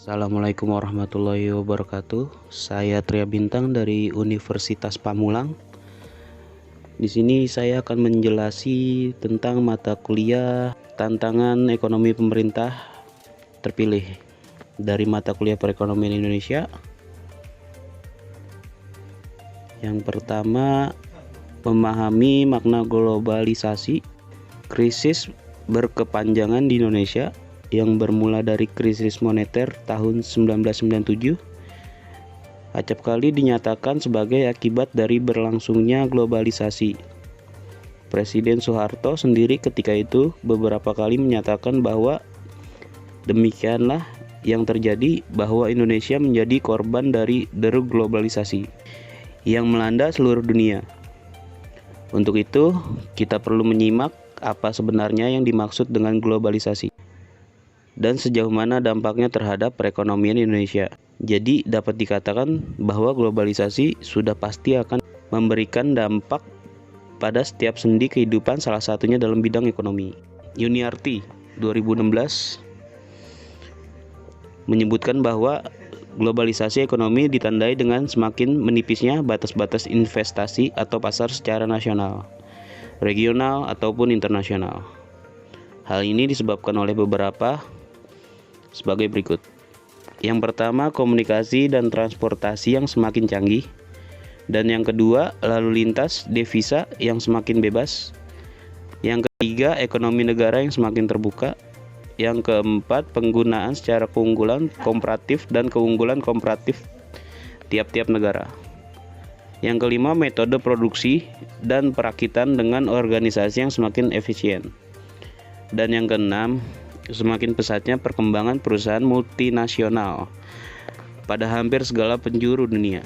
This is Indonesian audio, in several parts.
Assalamualaikum warahmatullahi wabarakatuh. Saya Tria Bintang dari Universitas Pamulang. Di sini saya akan menjelasi tentang mata kuliah tantangan ekonomi pemerintah terpilih dari mata kuliah perekonomian Indonesia. Yang pertama, memahami makna globalisasi, krisis berkepanjangan di Indonesia yang bermula dari krisis moneter tahun 1997 acap kali dinyatakan sebagai akibat dari berlangsungnya globalisasi. Presiden Soeharto sendiri ketika itu beberapa kali menyatakan bahwa demikianlah yang terjadi, bahwa Indonesia menjadi korban dari deru globalisasi yang melanda seluruh dunia. Untuk itu, kita perlu menyimak apa sebenarnya yang dimaksud dengan globalisasi dan sejauh mana dampaknya terhadap perekonomian Indonesia. Jadi dapat dikatakan bahwa globalisasi sudah pasti akan memberikan dampak pada setiap sendi kehidupan, salah satunya dalam bidang ekonomi. Yuniarti 2016 menyebutkan bahwa globalisasi ekonomi ditandai dengan semakin menipisnya batas-batas investasi atau pasar secara nasional, regional ataupun internasional. Hal ini disebabkan oleh beberapa sebagai berikut. Yang pertama, komunikasi dan transportasi yang semakin canggih. Dan yang kedua, lalu lintas devisa yang semakin bebas. Yang ketiga, ekonomi negara yang semakin terbuka. Yang keempat, penggunaan secara keunggulan komparatif dan keunggulan komparatif tiap-tiap negara. Yang kelima, metode produksi dan perakitan dengan organisasi yang semakin efisien. Dan yang keenam, semakin pesatnya perkembangan perusahaan multinasional pada hampir segala penjuru dunia.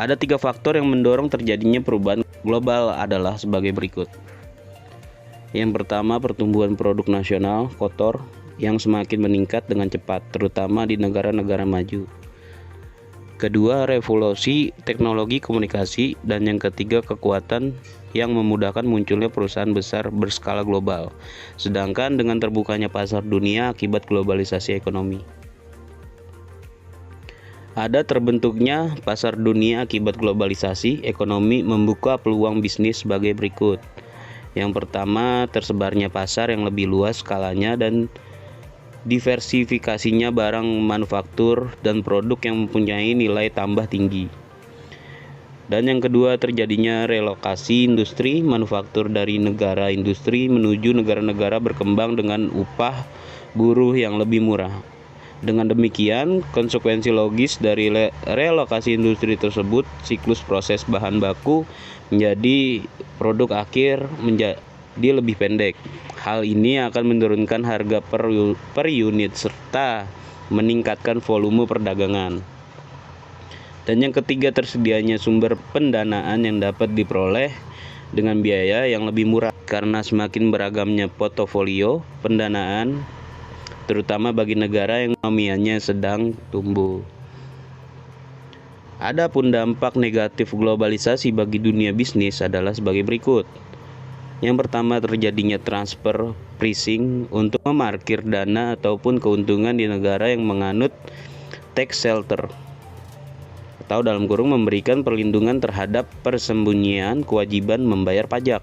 Ada 3 faktor yang mendorong terjadinya perubahan global adalah sebagai berikut. Yang pertama, pertumbuhan produk nasional kotor yang semakin meningkat dengan cepat, terutama di negara-negara maju. Kedua, revolusi teknologi komunikasi. Dan yang ketiga, kekuatan yang memudahkan munculnya perusahaan besar berskala global, sedangkan dengan terbukanya pasar dunia akibat globalisasi ekonomi. Ada terbentuknya pasar dunia akibat globalisasi ekonomi membuka peluang bisnis sebagai berikut. Yang pertama, tersebarnya pasar yang lebih luas skalanya dan diversifikasinya barang manufaktur dan produk yang mempunyai nilai tambah tinggi. Dan yang kedua, terjadinya relokasi industri manufaktur dari negara industri menuju negara-negara berkembang dengan upah buruh yang lebih murah. Dengan demikian, konsekuensi logis dari relokasi industri tersebut, siklus proses bahan baku menjadi produk akhir menjadi lebih pendek. Hal ini akan menurunkan harga per unit serta meningkatkan volume perdagangan. Dan yang ketiga, tersedianya sumber pendanaan yang dapat diperoleh dengan biaya yang lebih murah karena semakin beragamnya portofolio pendanaan, terutama bagi negara yang ekonominya sedang tumbuh. Adapun dampak negatif globalisasi bagi dunia bisnis adalah sebagai berikut. Yang pertama, terjadinya transfer pricing untuk memarkir dana ataupun keuntungan di negara yang menganut tax shelter, atau dalam kurung memberikan perlindungan terhadap persembunyian kewajiban membayar pajak.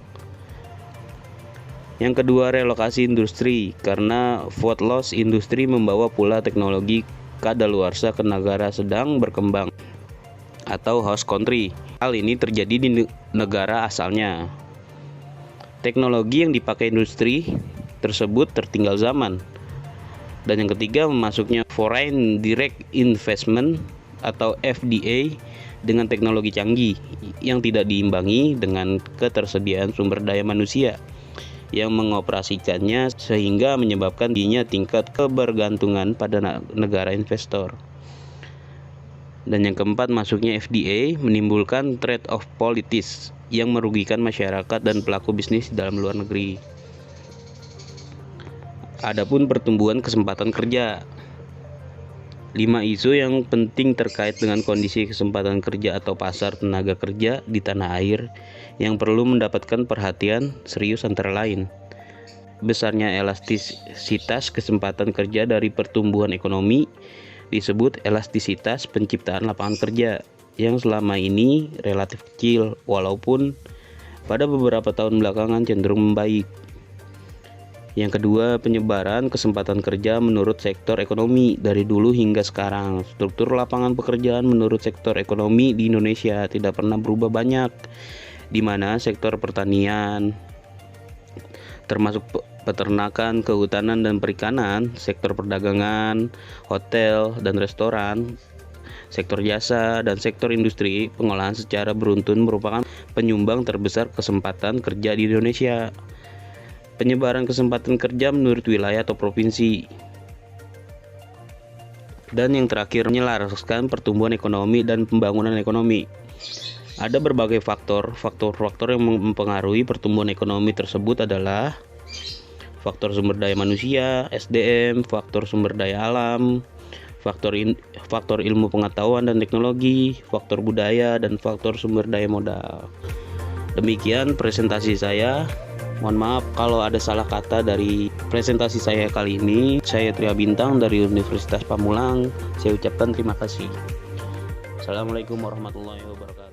Yang kedua, relokasi industri, karena vote loss industri membawa pula teknologi kadaluarsa ke negara sedang berkembang atau host country. Hal ini terjadi di negara asalnya. Teknologi yang dipakai industri tersebut tertinggal zaman. Dan yang ketiga, masuknya foreign direct investment atau FDA dengan teknologi canggih yang tidak diimbangi dengan ketersediaan sumber daya manusia yang mengoperasikannya, sehingga menyebabkan tingginya tingkat kebergantungan pada negara investor. Dan yang keempat, masuknya FDA menimbulkan trade-off politis yang merugikan masyarakat dan pelaku bisnis dalam luar negeri. Adapun pertumbuhan kesempatan kerja. 5 isu yang penting terkait dengan kondisi kesempatan kerja atau pasar tenaga kerja di tanah air yang perlu mendapatkan perhatian serius antara lain. besarnya elastisitas kesempatan kerja dari pertumbuhan ekonomi disebut elastisitas penciptaan lapangan kerja yang selama ini relatif kecil walaupun pada beberapa tahun belakangan cenderung membaik. Yang kedua, penyebaran kesempatan kerja menurut sektor ekonomi dari dulu hingga sekarang. Struktur lapangan pekerjaan menurut sektor ekonomi di Indonesia tidak pernah berubah banyak, di mana sektor pertanian, termasuk peternakan, kehutanan, dan perikanan, sektor perdagangan, hotel, dan restoran, sektor jasa, dan sektor industri pengolahan secara beruntun merupakan penyumbang terbesar kesempatan kerja di Indonesia. Penyebaran kesempatan kerja menurut wilayah atau provinsi. Dan yang terakhir, menyelaraskan pertumbuhan ekonomi dan pembangunan ekonomi. Ada berbagai faktor yang mempengaruhi pertumbuhan ekonomi tersebut adalah faktor sumber daya manusia, SDM, faktor sumber daya alam, faktor ilmu pengetahuan dan teknologi, faktor budaya, dan faktor sumber daya modal. Demikian presentasi saya. Mohon maaf kalau ada salah kata dari presentasi saya kali ini. Saya Tria Bintang dari Universitas Pamulang. Saya ucapkan terima kasih. Assalamualaikum warahmatullahi wabarakatuh.